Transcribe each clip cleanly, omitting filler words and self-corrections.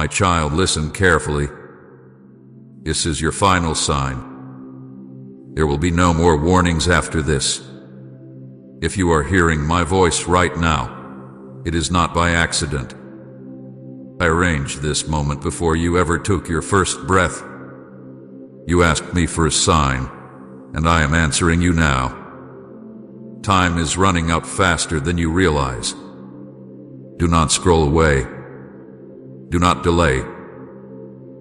My child, listen carefully. This is your final sign. There will be no more warnings after this. If you are hearing my voice right now, it is not by accident. I arranged this moment before you ever took your first breath. You asked me for a sign, and I am answering you now. Time is running out faster than you realize. Do not scroll away. Do not delay.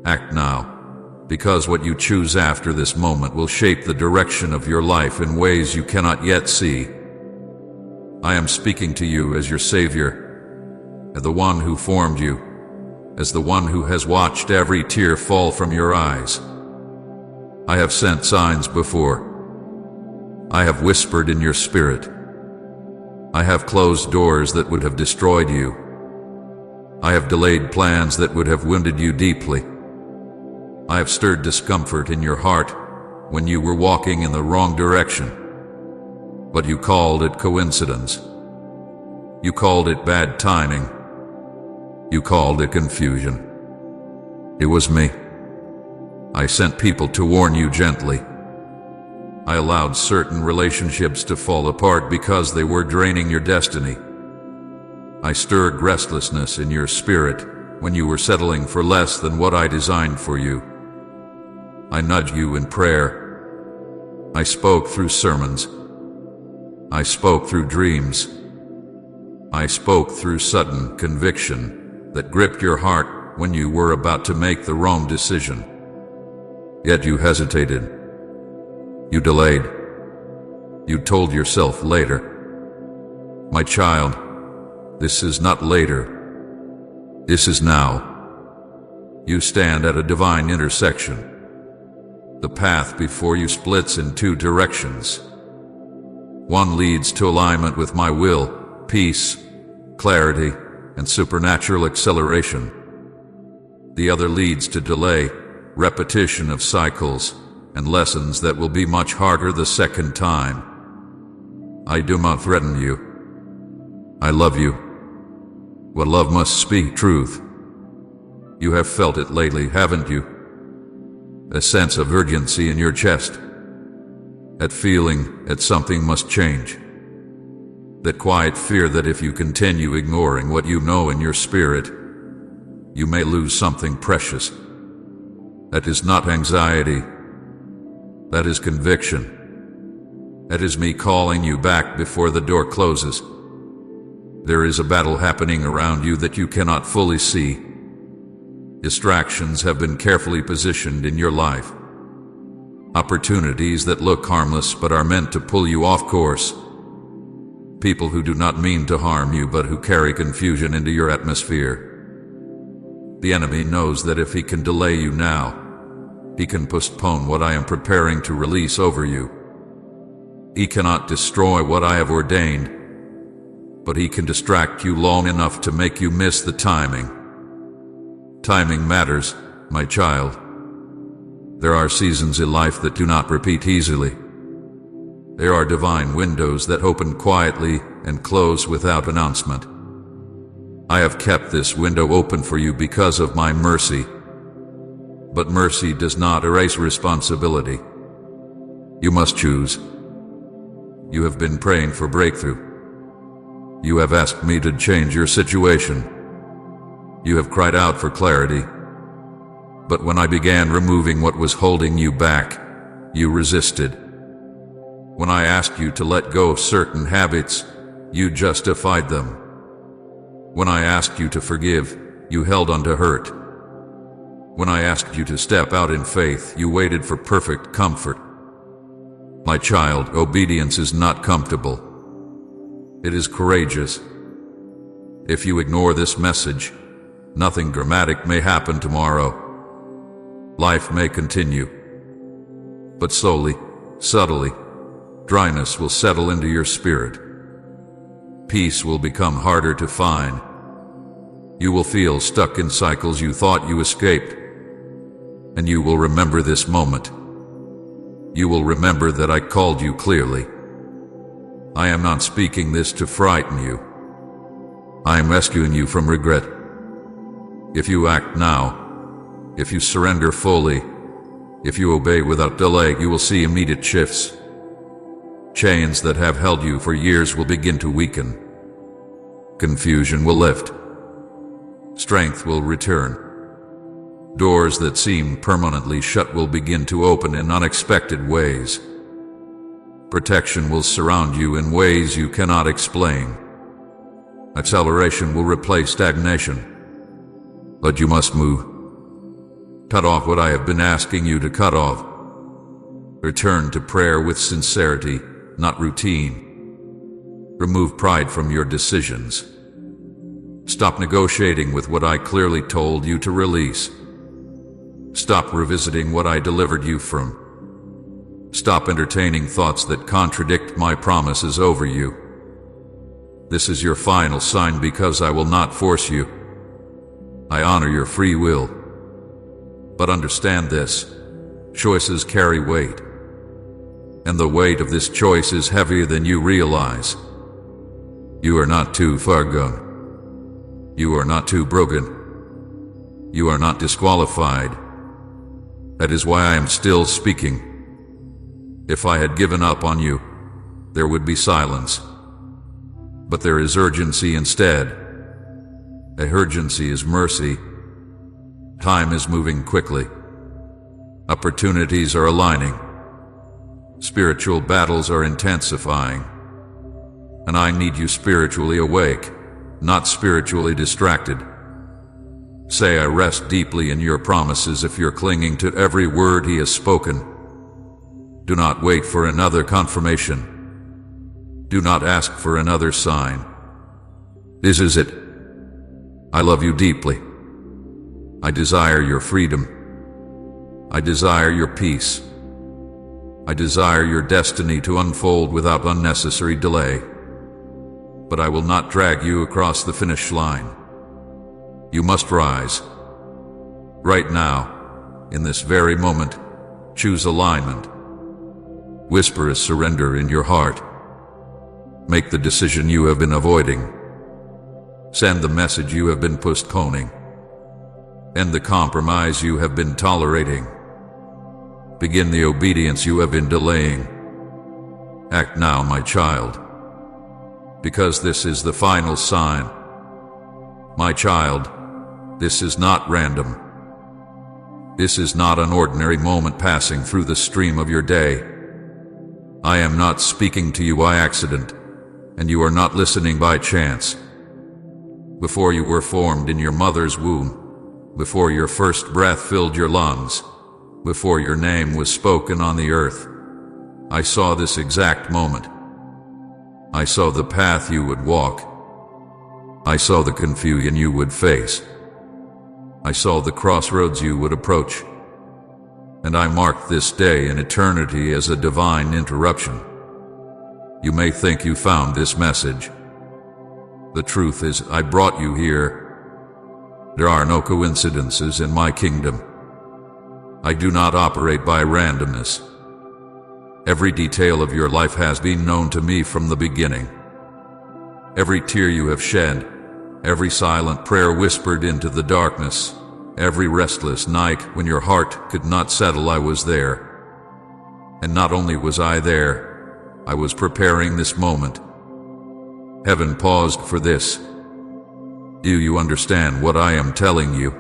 Act now, because what you choose after this moment will shape the direction of your life in ways you cannot yet see. I am speaking to you as your Savior, as the one who formed you, as the one who has watched every tear fall from your eyes. I have sent signs before. I have whispered in your spirit. I have closed doors that would have destroyed you. I have delayed plans that would have wounded you deeply. I have stirred discomfort in your heart when you were walking in the wrong direction. But you called it coincidence. You called it bad timing. You called it confusion. It was me. I sent people to warn you gently. I allowed certain relationships to fall apart because they were draining your destiny. I stirred restlessness in your spirit when you were settling for less than what I designed for you. I nudged you in prayer. I spoke through sermons. I spoke through dreams. I spoke through sudden conviction that gripped your heart when you were about to make the wrong decision. Yet you hesitated. You delayed. You told yourself later. My child, this is not later. This is now. You stand at a divine intersection. The path before you splits in two directions. One leads to alignment with my will, peace, clarity, and supernatural acceleration. The other leads to delay, repetition of cycles, and lessons that will be much harder the second time. I do not threaten you. I love you. What love must speak truth. You have felt it lately, haven't you? A sense of urgency in your chest. That feeling that something must change. That quiet fear that if you continue ignoring what you know in your spirit, you may lose something precious. That is not anxiety. That is conviction. That is me calling you back before the door closes. There is a battle happening around you that you cannot fully see. Distractions have been carefully positioned in your life. Opportunities that look harmless but are meant to pull you off course. People who do not mean to harm you but who carry confusion into your atmosphere. The enemy knows that if he can delay you now, he can postpone what I am preparing to release over you. He cannot destroy what I have ordained, but he can distract you long enough to make you miss the timing. Timing matters, my child. There are seasons in life that do not repeat easily. There are divine windows that open quietly and close without announcement. I have kept this window open for you because of my mercy. But mercy does not erase responsibility. You must choose. You have been praying for breakthrough. You have asked me to change your situation. You have cried out for clarity. But when I began removing what was holding you back, you resisted. When I asked you to let go of certain habits, you justified them. When I asked you to forgive, you held on to hurt. When I asked you to step out in faith, you waited for perfect comfort. My child, obedience is not comfortable. It is courageous. If you ignore this message, nothing dramatic may happen tomorrow. Life may continue. But slowly, subtly, dryness will settle into your spirit. Peace will become harder to find. You will feel stuck in cycles you thought you escaped. And you will remember this moment. You will remember that I called you clearly. I am not speaking this to frighten you. I am rescuing you from regret. If you act now, if you surrender fully, if you obey without delay, you will see immediate shifts. Chains that have held you for years will begin to weaken. Confusion will lift. Strength will return. Doors that seem permanently shut will begin to open in unexpected ways. Protection will surround you in ways you cannot explain. Acceleration will replace stagnation. But you must move. Cut off what I have been asking you to cut off. Return to prayer with sincerity, not routine. Remove pride from your decisions. Stop negotiating with what I clearly told you to release. Stop revisiting what I delivered you from. Stop entertaining thoughts that contradict my promises over you. This is your final sign because I will not force you. I honor your free will. But understand this, choices carry weight. And the weight of this choice is heavier than you realize. You are not too far gone. You are not too broken. You are not disqualified. That is why I am still speaking. If I had given up on you, there would be silence. But there is urgency instead. A urgency is mercy. Time is moving quickly. Opportunities are aligning. Spiritual battles are intensifying. And I need you spiritually awake, not spiritually distracted. Say, I rest deeply in your promises if you're clinging to every word he has spoken. Do not wait for another confirmation. Do not ask for another sign. This is it. I love you deeply. I desire your freedom. I desire your peace. I desire your destiny to unfold without unnecessary delay. But I will not drag you across the finish line. You must rise. Right now, in this very moment, choose alignment. Whisper a surrender in your heart. Make the decision you have been avoiding. Send the message you have been postponing. End the compromise you have been tolerating. Begin the obedience you have been delaying. Act now, my child. Because this is the final sign. My child, this is not random. This is not an ordinary moment passing through the stream of your day. I am not speaking to you by accident, and you are not listening by chance. Before you were formed in your mother's womb, before your first breath filled your lungs, before your name was spoken on the earth, I saw this exact moment. I saw the path you would walk. I saw the confusion you would face. I saw the crossroads you would approach. And I marked this day in eternity as a divine interruption. You may think you found this message. The truth is, I brought you here. There are no coincidences in my kingdom. I do not operate by randomness. Every detail of your life has been known to me from the beginning. Every tear you have shed, every silent prayer whispered into the darkness, every restless night when your heart could not settle, I was there. And not only was I there, I was preparing this moment. Heaven paused for this. Do you understand what I am telling you?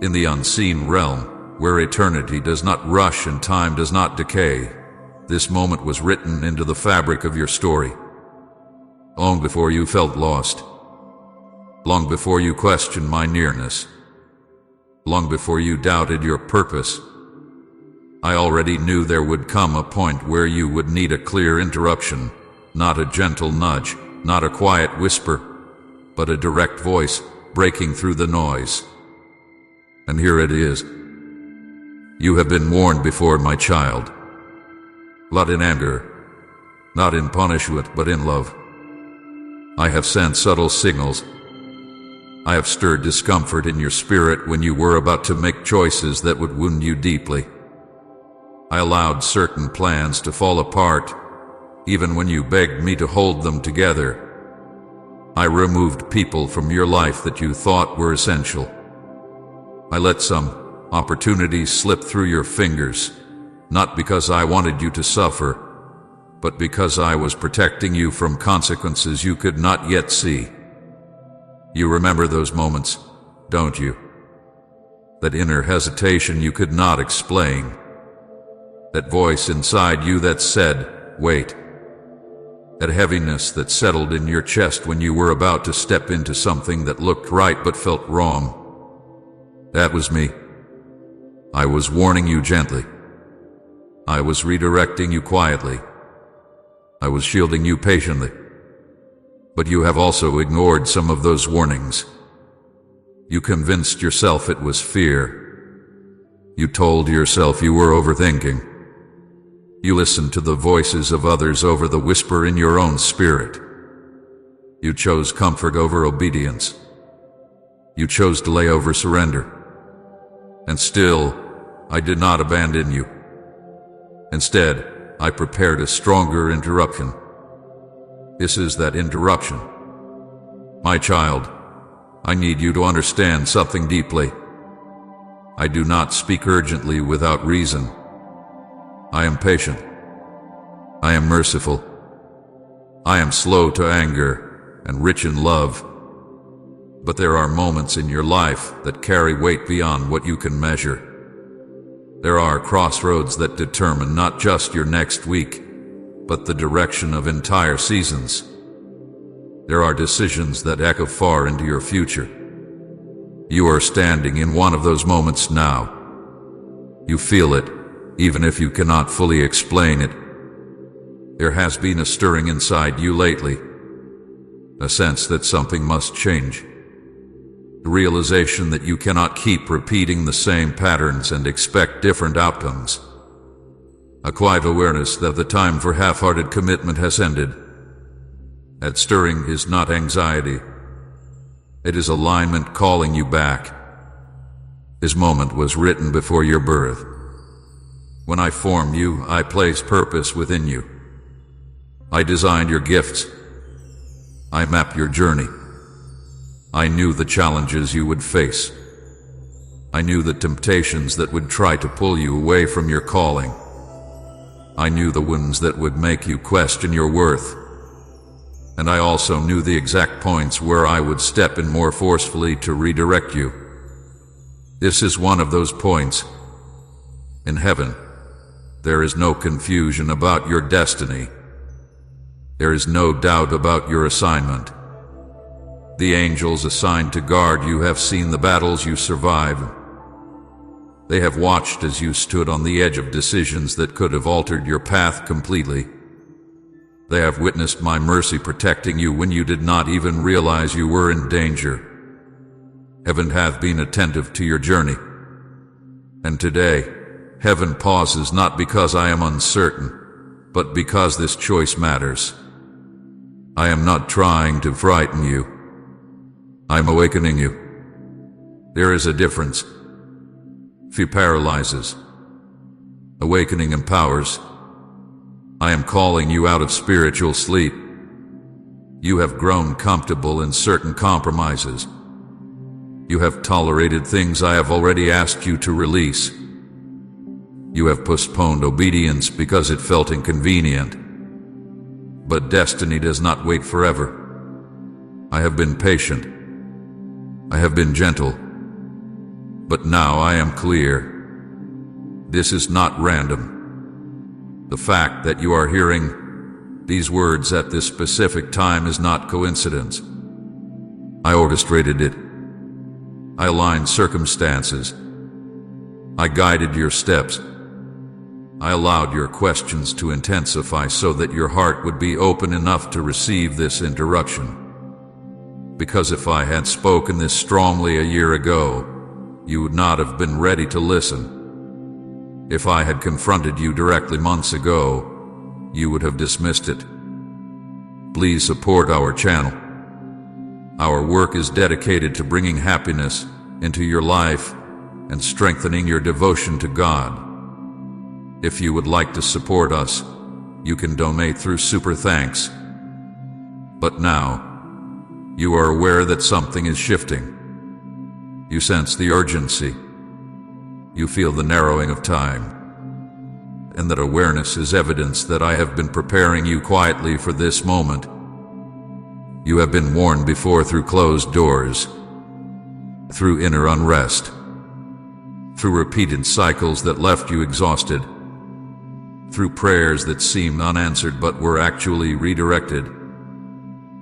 In the unseen realm, where eternity does not rush and time does not decay, this moment was written into the fabric of your story. Long before you felt lost. Long before you questioned my nearness. Long before you doubted your purpose. I already knew there would come a point where you would need a clear interruption, not a gentle nudge, not a quiet whisper, but a direct voice breaking through the noise. And here it is. You have been warned before, my child. Not in anger, not in punishment, but in love. I have sent subtle signals. I have stirred discomfort in your spirit when you were about to make choices that would wound you deeply. I allowed certain plans to fall apart, even when you begged me to hold them together. I removed people from your life that you thought were essential. I let some opportunities slip through your fingers, not because I wanted you to suffer, but because I was protecting you from consequences you could not yet see. You remember those moments, don't you? That inner hesitation you could not explain. That voice inside you that said, wait. That heaviness that settled in your chest when you were about to step into something that looked right but felt wrong. That was me. I was warning you gently. I was redirecting you quietly. I was shielding you patiently. But you have also ignored some of those warnings. You convinced yourself it was fear. You told yourself you were overthinking. You listened to the voices of others over the whisper in your own spirit. You chose comfort over obedience. You chose delay over surrender. And still, I did not abandon you. Instead, I prepared a stronger interruption. This is that interruption. My child, I need you to understand something deeply. I do not speak urgently without reason. I am patient. I am merciful. I am slow to anger and rich in love. But there are moments in your life that carry weight beyond what you can measure. There are crossroads that determine not just your next week, but the direction of entire seasons. There are decisions that echo far into your future. You are standing in one of those moments now. You feel it, even if you cannot fully explain it. There has been a stirring inside you lately, a sense that something must change. The realization that you cannot keep repeating the same patterns and expect different outcomes. A quiet awareness that the time for half-hearted commitment has ended. That stirring is not anxiety. It is alignment calling you back. This moment was written before your birth. When I formed you, I placed purpose within you. I designed your gifts. I mapped your journey. I knew the challenges you would face. I knew the temptations that would try to pull you away from your calling. I knew the wounds that would make you question your worth. And I also knew the exact points where I would step in more forcefully to redirect you. This is one of those points. In heaven, there is no confusion about your destiny. There is no doubt about your assignment. The angels assigned to guard you have seen the battles you survived. They have watched as you stood on the edge of decisions that could have altered your path completely. They have witnessed my mercy protecting you when you did not even realize you were in danger. Heaven hath been attentive to your journey. And today, heaven pauses not because I am uncertain, but because this choice matters. I am not trying to frighten you. I am awakening you. There is a difference. Fear paralyzes. Awakening empowers. I am calling you out of spiritual sleep. You have grown comfortable in certain compromises. You have tolerated things I have already asked you to release. You have postponed obedience because it felt inconvenient. But destiny does not wait forever. I have been patient. I have been gentle. But now I am clear. This is not random. The fact that you are hearing these words at this specific time is not coincidence. I orchestrated it. I aligned circumstances. I guided your steps. I allowed your questions to intensify so that your heart would be open enough to receive this interruption. Because if I had spoken this strongly a year ago, you would not have been ready to listen. If I had confronted you directly months ago, you would have dismissed it. Please support our channel. Our work is dedicated to bringing happiness into your life and strengthening your devotion to God. If you would like to support us, you can donate through Super Thanks. But now, you are aware that something is shifting. You sense the urgency. You feel the narrowing of time. And that awareness is evidence that I have been preparing you quietly for this moment. You have been warned before through closed doors, through inner unrest, through repeated cycles that left you exhausted, through prayers that seemed unanswered but were actually redirected.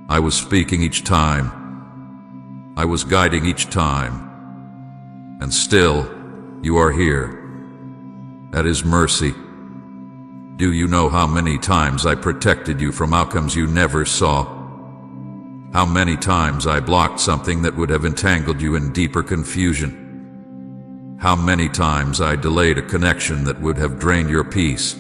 I was speaking each time. I was guiding each time. And still, you are here. That is mercy. Do you know how many times I protected you from outcomes you never saw? How many times I blocked something that would have entangled you in deeper confusion? How many times I delayed a connection that would have drained your peace?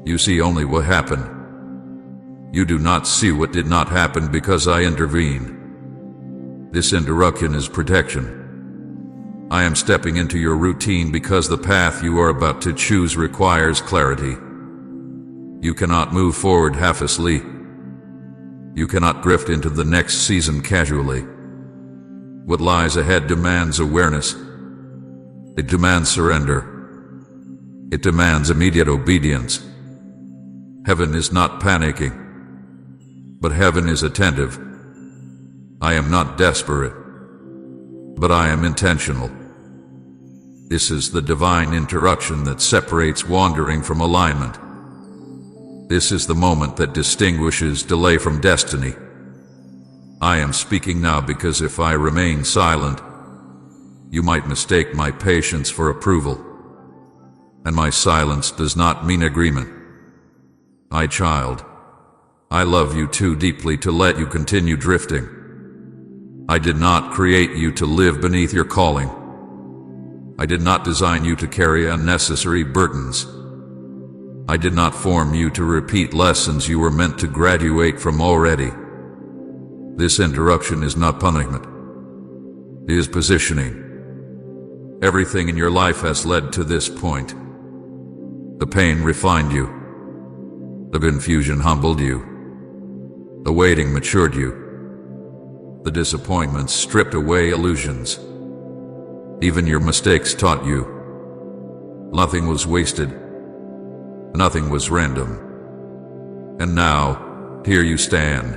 You see only what happened. You do not see what did not happen because I intervened. This interruption is protection. I am stepping into your routine because the path you are about to choose requires clarity. You cannot move forward half-asleep. You cannot drift into the next season casually. What lies ahead demands awareness. It demands surrender. It demands immediate obedience. Heaven is not panicking, but heaven is attentive. I am not desperate, but I am intentional. This is the divine interruption that separates wandering from alignment. This is the moment that distinguishes delay from destiny. I am speaking now because if I remain silent, you might mistake my patience for approval. And my silence does not mean agreement. My child, I love you too deeply to let you continue drifting. I did not create you to live beneath your calling. I did not design you to carry unnecessary burdens. I did not form you to repeat lessons you were meant to graduate from already. This interruption is not punishment. It is positioning. Everything in your life has led to this point. The pain refined you. The confusion humbled you. The waiting matured you. The disappointments stripped away illusions. Even your mistakes taught you. Nothing was wasted. Nothing was random. And now, here you stand.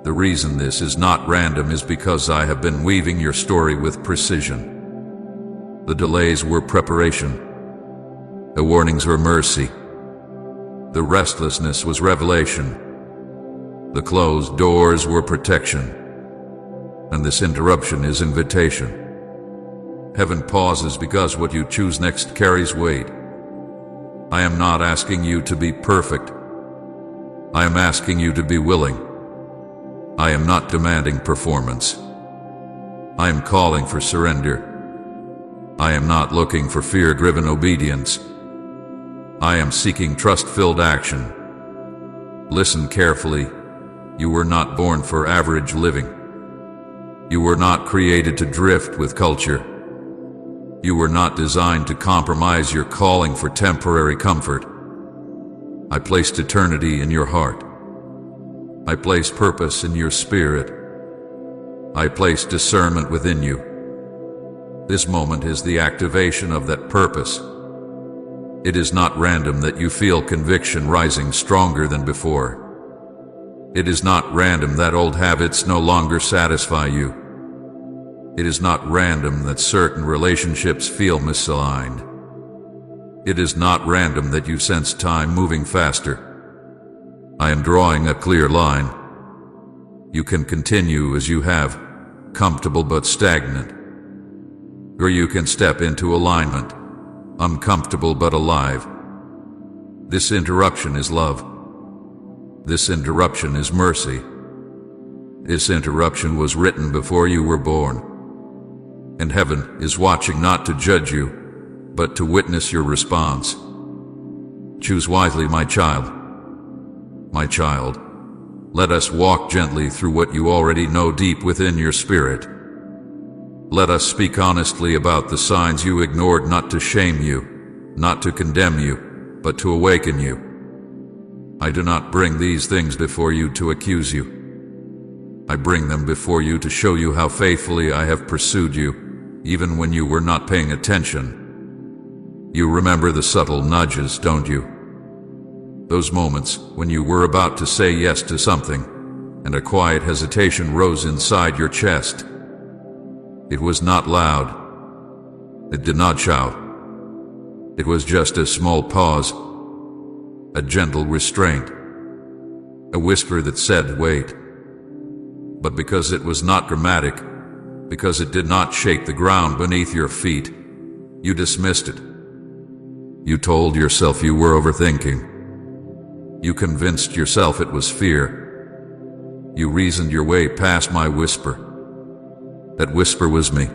The reason this is not random is because I have been weaving your story with precision. The delays were preparation. The warnings were mercy. The restlessness was revelation. The closed doors were protection. And this interruption is invitation. Heaven pauses because what you choose next carries weight. I am not asking you to be perfect. I am asking you to be willing. I am not demanding performance. I am calling for surrender. I am not looking for fear-driven obedience. I am seeking trust-filled action. Listen carefully. You were not born for average living. You were not created to drift with culture. You were not designed to compromise your calling for temporary comfort. I placed eternity in your heart. I placed purpose in your spirit. I placed discernment within you. This moment is the activation of that purpose. It is not random that you feel conviction rising stronger than before. It is not random that old habits no longer satisfy you. It is not random that certain relationships feel misaligned. It is not random that you sense time moving faster. I am drawing a clear line. You can continue as you have, comfortable but stagnant. Or you can step into alignment, uncomfortable but alive. This interruption is love. This interruption is mercy. This interruption was written before you were born. And heaven is watching not to judge you, but to witness your response. Choose wisely, my child. My child, let us walk gently through what you already know deep within your spirit. Let us speak honestly about the signs you ignored, not to shame you, not to condemn you, but to awaken you. I do not bring these things before you to accuse you. I bring them before you to show you how faithfully I have pursued you, even when you were not paying attention. You remember the subtle nudges, don't you? Those moments when you were about to say yes to something, and a quiet hesitation rose inside your chest. It was not loud. It did not shout. It was just a small pause, a gentle restraint, a whisper that said, wait. But because it was not dramatic, because it did not shake the ground beneath your feet, you dismissed it. You told yourself you were overthinking. You convinced yourself it was fear. You reasoned your way past my whisper. That whisper was me.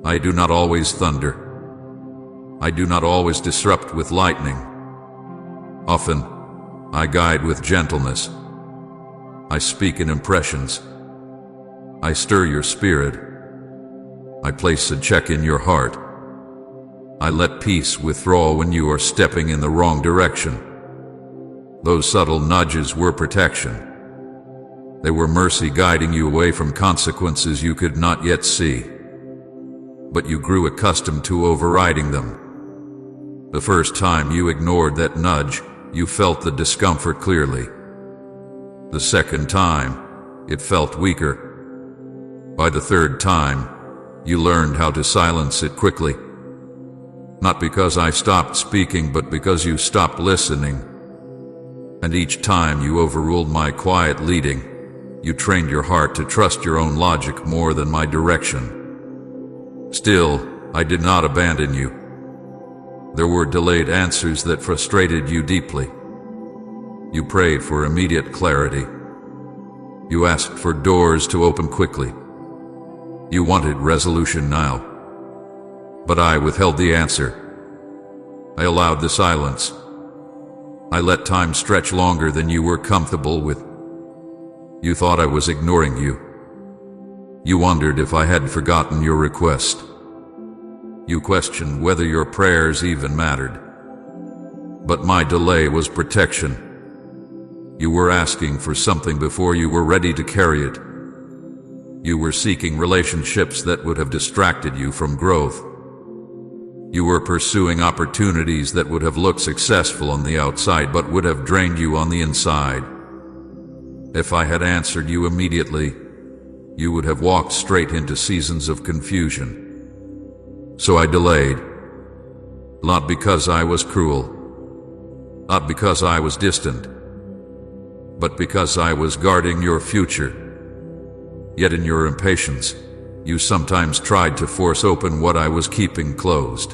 I do not always thunder. I do not always disrupt with lightning. Often, I guide with gentleness. I speak in impressions. I stir your spirit. I place a check in your heart. I let peace withdraw when you are stepping in the wrong direction. Those subtle nudges were protection. They were mercy guiding you away from consequences you could not yet see. But you grew accustomed to overriding them. The first time you ignored that nudge, you felt the discomfort clearly. The second time, it felt weaker. By the third time, you learned how to silence it quickly. Not because I stopped speaking, but because you stopped listening. And each time you overruled my quiet leading, you trained your heart to trust your own logic more than my direction. Still, I did not abandon you. There were delayed answers that frustrated you deeply. You prayed for immediate clarity. You asked for doors to open quickly. You wanted resolution now. But I withheld the answer. I allowed the silence. I let time stretch longer than you were comfortable with. You thought I was ignoring you. You wondered if I had forgotten your request. You questioned whether your prayers even mattered. But my delay was protection. You were asking for something before you were ready to carry it. You were seeking relationships that would have distracted you from growth. You were pursuing opportunities that would have looked successful on the outside but would have drained you on the inside. If I had answered you immediately, you would have walked straight into seasons of confusion. So I delayed. Not because I was cruel. Not because I was distant. But because I was guarding your future. Yet in your impatience, you sometimes tried to force open what I was keeping closed.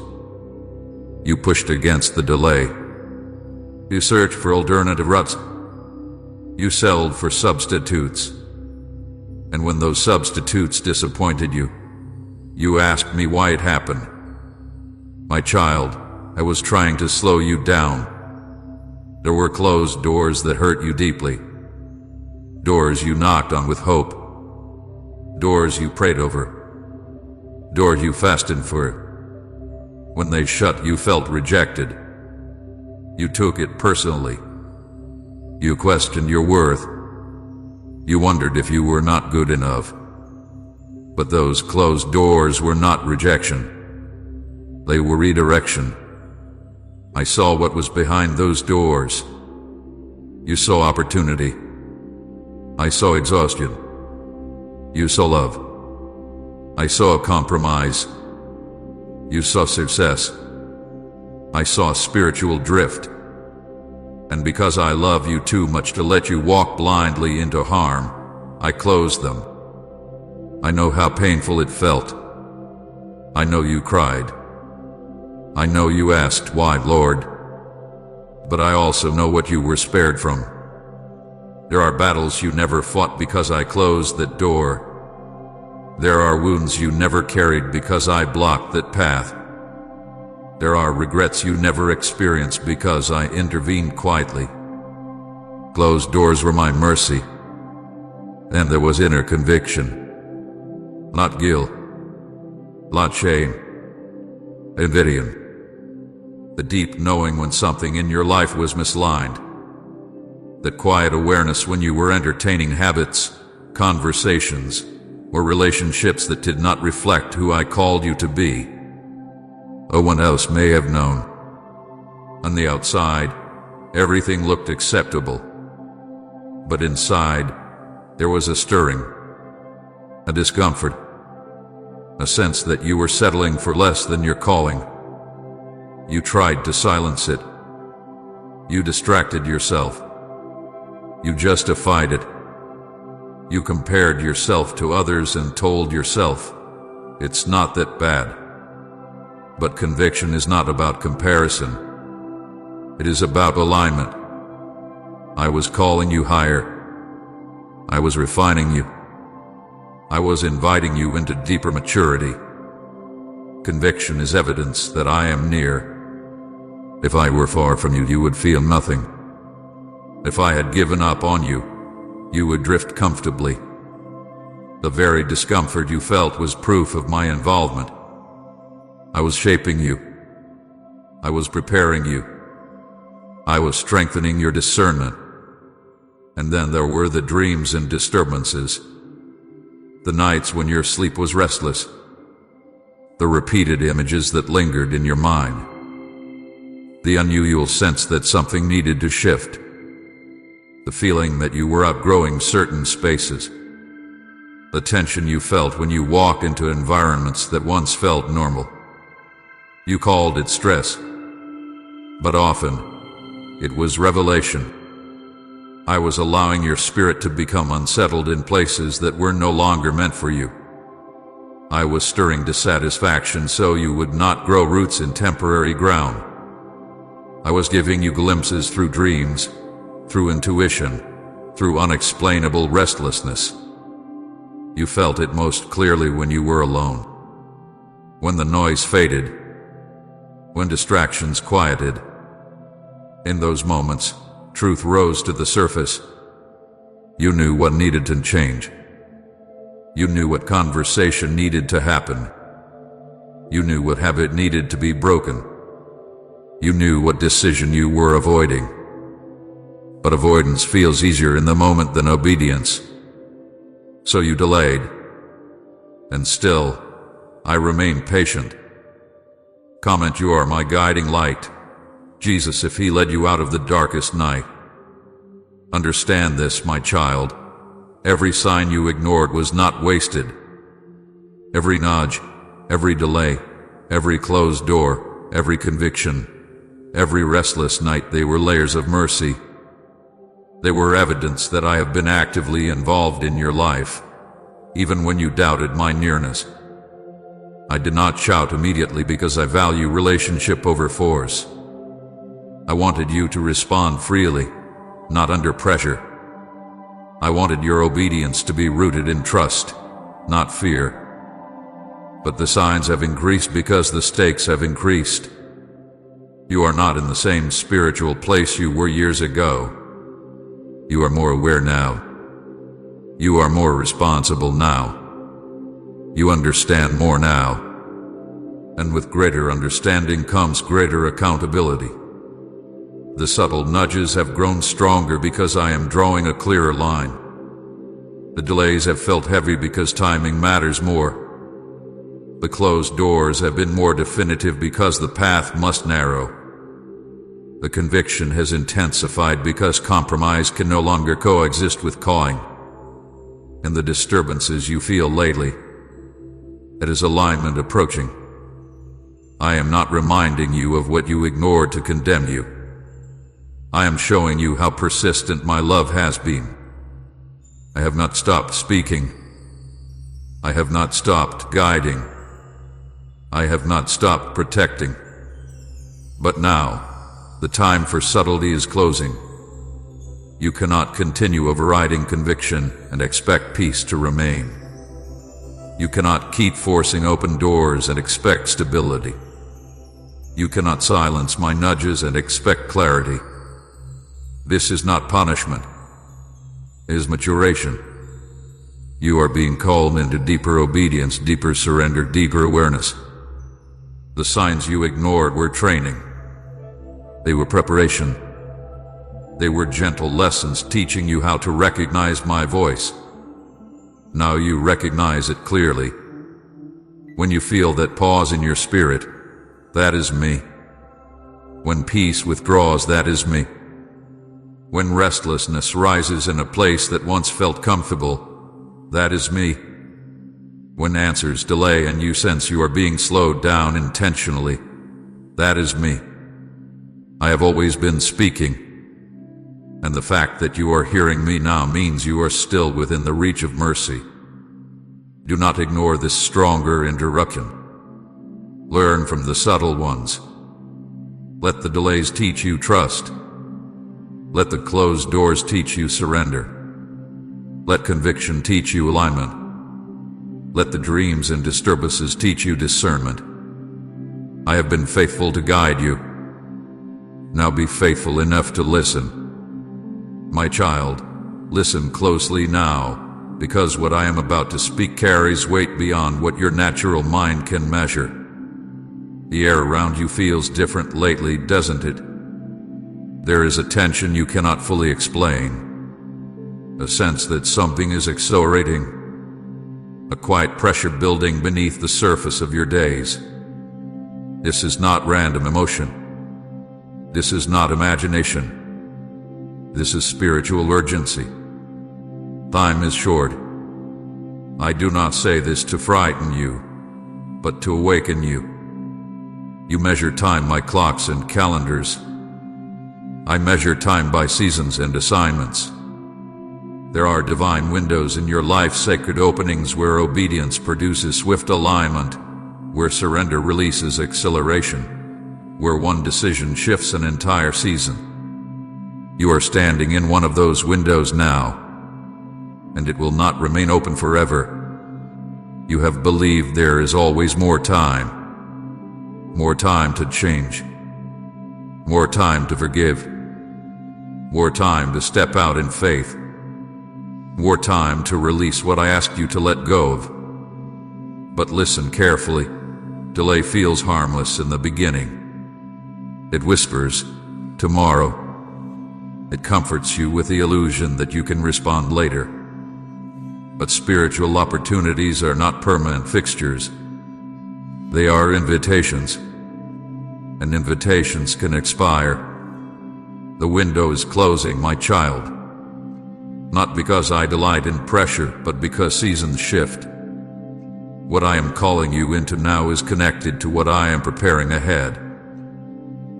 You pushed against the delay. You searched for alternative routes. You settled for substitutes. And when those substitutes disappointed you, you asked me why it happened. My child, I was trying to slow you down. There were closed doors that hurt you deeply. Doors you knocked on with hope. Doors you prayed over. Doors you fasted for. When they shut, you felt rejected. You took it personally. You questioned your worth. You wondered if you were not good enough. But those closed doors were not rejection. They were redirection. I saw what was behind those doors. You saw opportunity. I saw exhaustion. You saw love. I saw compromise. You saw success. I saw spiritual drift. And because I love you too much to let you walk blindly into harm, I closed them. I know how painful it felt. I know you cried. I know you asked, why, Lord? But I also know what you were spared from. There are battles you never fought because I closed that door. There are wounds you never carried because I blocked that path. There are regrets you never experienced because I intervened quietly. Closed doors were my mercy. And there was inner conviction. Not guilt. Not shame. Invidium. The deep knowing when something in your life was misaligned. The quiet awareness when you were entertaining habits, conversations, or relationships that did not reflect who I called you to be. No one else may have known. On the outside, everything looked acceptable. But inside, there was a stirring, a discomfort, a sense that you were settling for less than your calling. You tried to silence it. You distracted yourself. You justified it. You compared yourself to others and told yourself, it's not that bad. But conviction is not about comparison. It is about alignment. I was calling you higher. I was refining you. I was inviting you into deeper maturity. Conviction is evidence that I am near. If I were far from you, you would feel nothing. If I had given up on you, you would drift comfortably. The very discomfort you felt was proof of my involvement. I was shaping you. I was preparing you. I was strengthening your discernment. And then there were the dreams and disturbances. The nights when your sleep was restless. The repeated images that lingered in your mind. The unusual sense that something needed to shift. The feeling that you were outgrowing certain spaces. The tension you felt when you walked into environments that once felt normal. You called it stress, but often it was revelation. I was allowing your spirit to become unsettled in places that were no longer meant for you. I was stirring dissatisfaction so you would not grow roots in temporary ground. I was giving you glimpses through dreams, through intuition, through unexplainable restlessness. You felt it most clearly when you were alone. When the noise faded, when distractions quieted. In those moments, truth rose to the surface. You knew what needed to change. You knew what conversation needed to happen. You knew what habit needed to be broken. You knew what decision you were avoiding. But avoidance feels easier in the moment than obedience. So you delayed. And still, I remained patient. Comment, you are my guiding light. Jesus, if he led you out of the darkest night. Understand this, my child. Every sign you ignored was not wasted. Every nudge, every delay, every closed door, every conviction, every restless night, they were layers of mercy. They were evidence that I have been actively involved in your life, even when you doubted my nearness. I did not shout immediately because I value relationship over force. I wanted you to respond freely, not under pressure. I wanted your obedience to be rooted in trust, not fear. But the signs have increased because the stakes have increased. You are not in the same spiritual place you were years ago. You are more aware now. You are more responsible now. You understand more now. And with greater understanding comes greater accountability. The subtle nudges have grown stronger because I am drawing a clearer line. The delays have felt heavy because timing matters more. The closed doors have been more definitive because the path must narrow. The conviction has intensified because compromise can no longer coexist with calling. And the disturbances you feel lately, it is alignment approaching. I am not reminding you of what you ignored to condemn you. I am showing you how persistent my love has been. I have not stopped speaking. I have not stopped guiding. I have not stopped protecting. But now, the time for subtlety is closing. You cannot continue overriding conviction and expect peace to remain. You cannot keep forcing open doors and expect stability. You cannot silence my nudges and expect clarity. This is not punishment. It is maturation. You are being called into deeper obedience, deeper surrender, deeper awareness. The signs you ignored were training. They were preparation. They were gentle lessons teaching you how to recognize my voice. Now you recognize it clearly. When you feel that pause in your spirit, that is me. When peace withdraws, that is me. When restlessness rises in a place that once felt comfortable, that is me. When answers delay and you sense you are being slowed down intentionally, that is me. I have always been speaking, and the fact that you are hearing me now means you are still within the reach of mercy. Do not ignore this stronger interruption. Learn from the subtle ones. Let the delays teach you trust. Let the closed doors teach you surrender. Let conviction teach you alignment. Let the dreams and disturbances teach you discernment. I have been faithful to guide you. Now be faithful enough to listen. My child, listen closely now, because what I am about to speak carries weight beyond what your natural mind can measure. The air around you feels different lately, doesn't it? There is a tension you cannot fully explain, a sense that something is accelerating, a quiet pressure building beneath the surface of your days. This is not random emotion. This is not imagination. This is spiritual urgency. Time is short. I do not say this to frighten you, but to awaken you. You measure time by clocks and calendars. I measure time by seasons and assignments. There are divine windows in your life, sacred openings where obedience produces swift alignment, where surrender releases acceleration, where one decision shifts an entire season. You are standing in one of those windows now, and it will not remain open forever. You have believed there is always more time to change, more time to forgive, more time to step out in faith, more time to release what I asked you to let go of. But listen carefully. Delay feels harmless in the beginning. It whispers, tomorrow. It comforts you with the illusion that you can respond later. But spiritual opportunities are not permanent fixtures. They are invitations. And invitations can expire. The window is closing, my child. Not because I delight in pressure, but because seasons shift. What I am calling you into now is connected to what I am preparing ahead.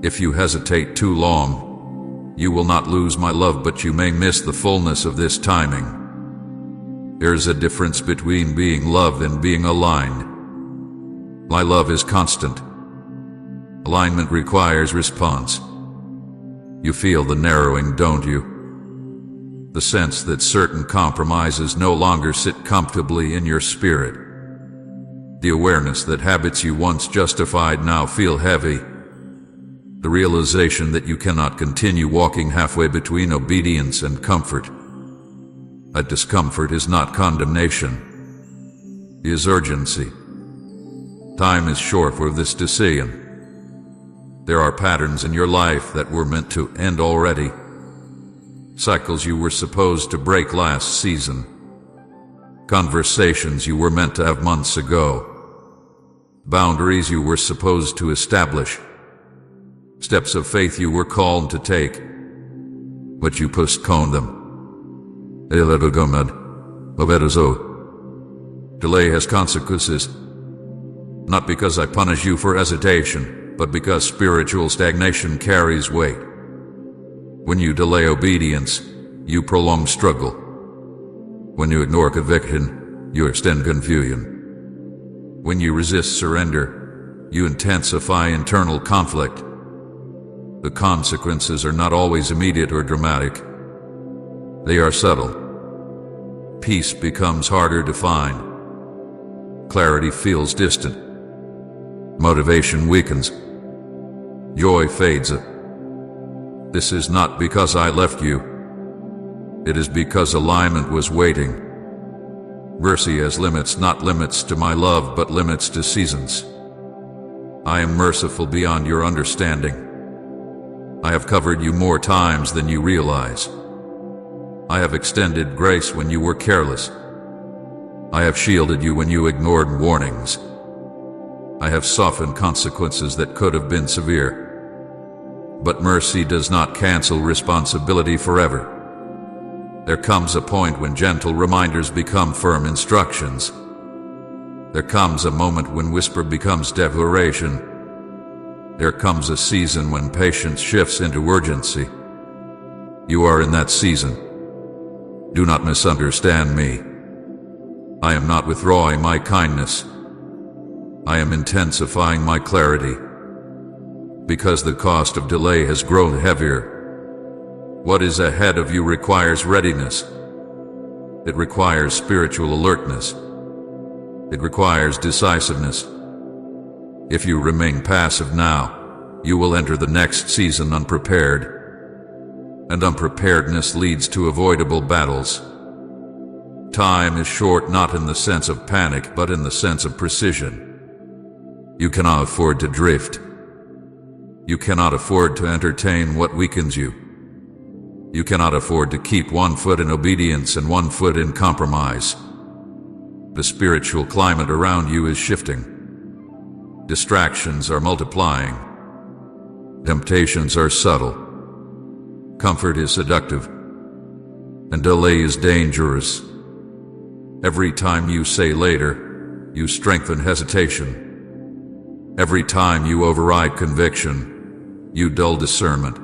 If you hesitate too long, you will not lose my love, but you may miss the fullness of this timing. There's a difference between being loved and being aligned. My love is constant. Alignment requires response. You feel the narrowing, don't you? The sense that certain compromises no longer sit comfortably in your spirit. The awareness that habits you once justified now feel heavy. The realization that you cannot continue walking halfway between obedience and comfort. That discomfort is not condemnation. It is urgency. Time is short for this decision. There are patterns in your life that were meant to end already. Cycles you were supposed to break last season. Conversations you were meant to have months ago. Boundaries you were supposed to establish. Steps of faith you were called to take, but you postponed them. Delay has consequences, not because I punish you for hesitation, but because spiritual stagnation carries weight. When you delay obedience, you prolong struggle. When you ignore conviction, you extend confusion. When you resist surrender, you intensify internal conflict. The consequences are not always immediate or dramatic. They are subtle. Peace becomes harder to find. Clarity feels distant. Motivation weakens. Joy fades. This is not because I left you. It is because alignment was waiting. Mercy has limits, not limits to my love, but limits to seasons. I am merciful beyond your understanding. I have covered you more times than you realize. I have extended grace when you were careless. I have shielded you when you ignored warnings. I have softened consequences that could have been severe. But mercy does not cancel responsibility forever. There comes a point when gentle reminders become firm instructions. There comes a moment when whisper becomes declaration. There comes a season when patience shifts into urgency. You are in that season. Do not misunderstand me. I am not withdrawing my kindness. I am intensifying my clarity. Because the cost of delay has grown heavier. What is ahead of you requires readiness. It requires spiritual alertness. It requires decisiveness. If you remain passive now, you will enter the next season unprepared. And unpreparedness leads to avoidable battles. Time is short not in the sense of panic but in the sense of precision. You cannot afford to drift. You cannot afford to entertain what weakens you. You cannot afford to keep one foot in obedience and one foot in compromise. The spiritual climate around you is shifting. Distractions are multiplying. Temptations are subtle. Comfort is seductive. And delay is dangerous. Every time you say later, you strengthen hesitation. Every time you override conviction, you dull discernment.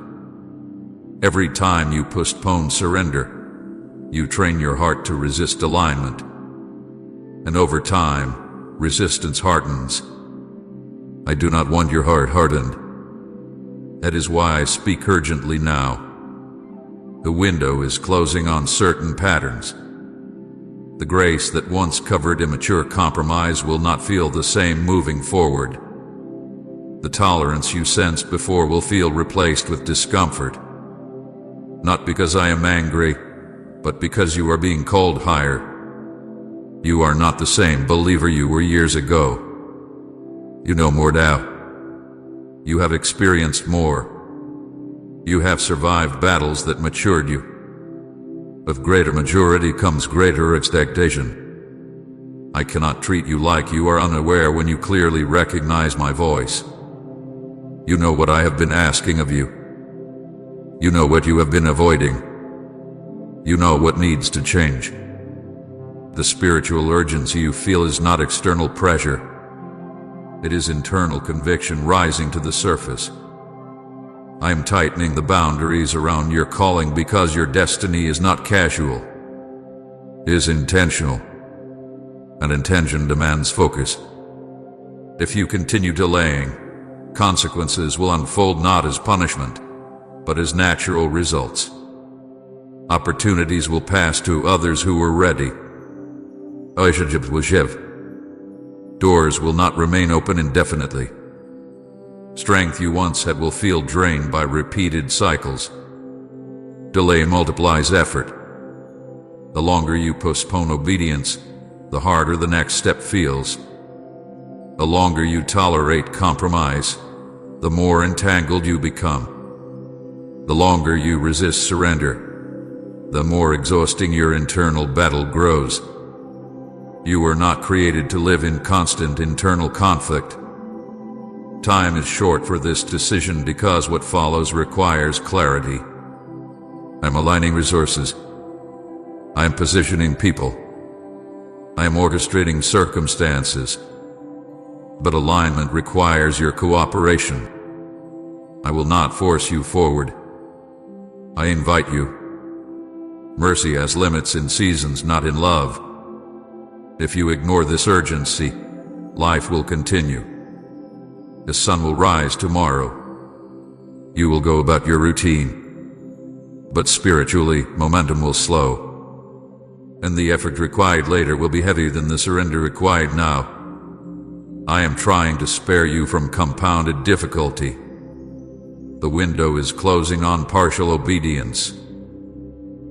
Every time you postpone surrender, you train your heart to resist alignment. And over time, resistance hardens. I do not want your heart hardened. That is why I speak urgently now. The window is closing on certain patterns. The grace that once covered immature compromise will not feel the same moving forward. The tolerance you sensed before will feel replaced with discomfort. Not because I am angry, but because you are being called higher. You are not the same believer you were years ago. You know more now. You have experienced more. You have survived battles that matured you. With greater maturity comes greater expectation. I cannot treat you like you are unaware when you clearly recognize my voice. You know what I have been asking of you. You know what you have been avoiding. You know what needs to change. The spiritual urgency you feel is not external pressure. It is internal conviction rising to the surface. I am tightening the boundaries around your calling because your destiny is not casual. It is intentional. And intention demands focus. If you continue delaying, consequences will unfold not as punishment, but as natural results. Opportunities will pass to others who were ready. Doors will not remain open indefinitely. Strength you once had will feel drained by repeated cycles. Delay multiplies effort. The longer you postpone obedience, the harder the next step feels. The longer you tolerate compromise, the more entangled you become. The longer you resist surrender, the more exhausting your internal battle grows. You were not created to live in constant internal conflict. Time is short for this decision because what follows requires clarity. I'm aligning resources. I am positioning people. I am orchestrating circumstances. But alignment requires your cooperation. I will not force you forward. I invite you. Mercy has limits in seasons, not in love. If you ignore this urgency, life will continue. The sun will rise tomorrow. You will go about your routine. But spiritually, momentum will slow. And the effort required later will be heavier than the surrender required now. I am trying to spare you from compounded difficulty. The window is closing on partial obedience.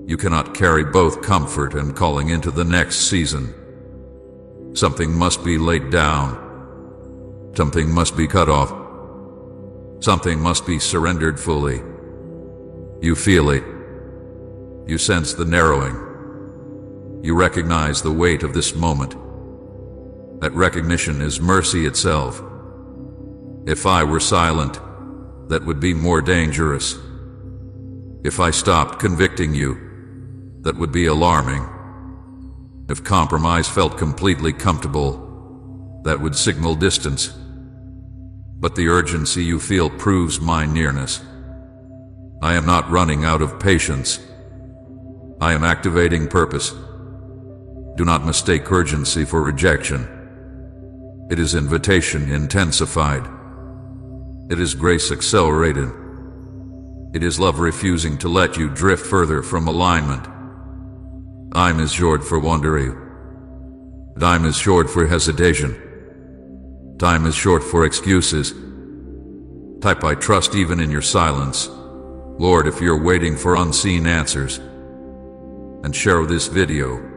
You cannot carry both comfort and calling into the next season. Something must be laid down. Something must be cut off. Something must be surrendered fully. You feel it. You sense the narrowing. You recognize the weight of this moment. That recognition is mercy itself. If I were silent, that would be more dangerous. If I stopped convicting you, that would be alarming. If compromise felt completely comfortable, that would signal distance. But the urgency you feel proves my nearness. I am not running out of patience. I am activating purpose. Do not mistake urgency for rejection. It is invitation intensified. It is grace accelerated. It is love refusing to let you drift further from alignment. Time is short for wandering. Time is short for hesitation. Time is short for excuses. Type I trust even in your silence. Lord, if you're waiting for unseen answers, and share this video.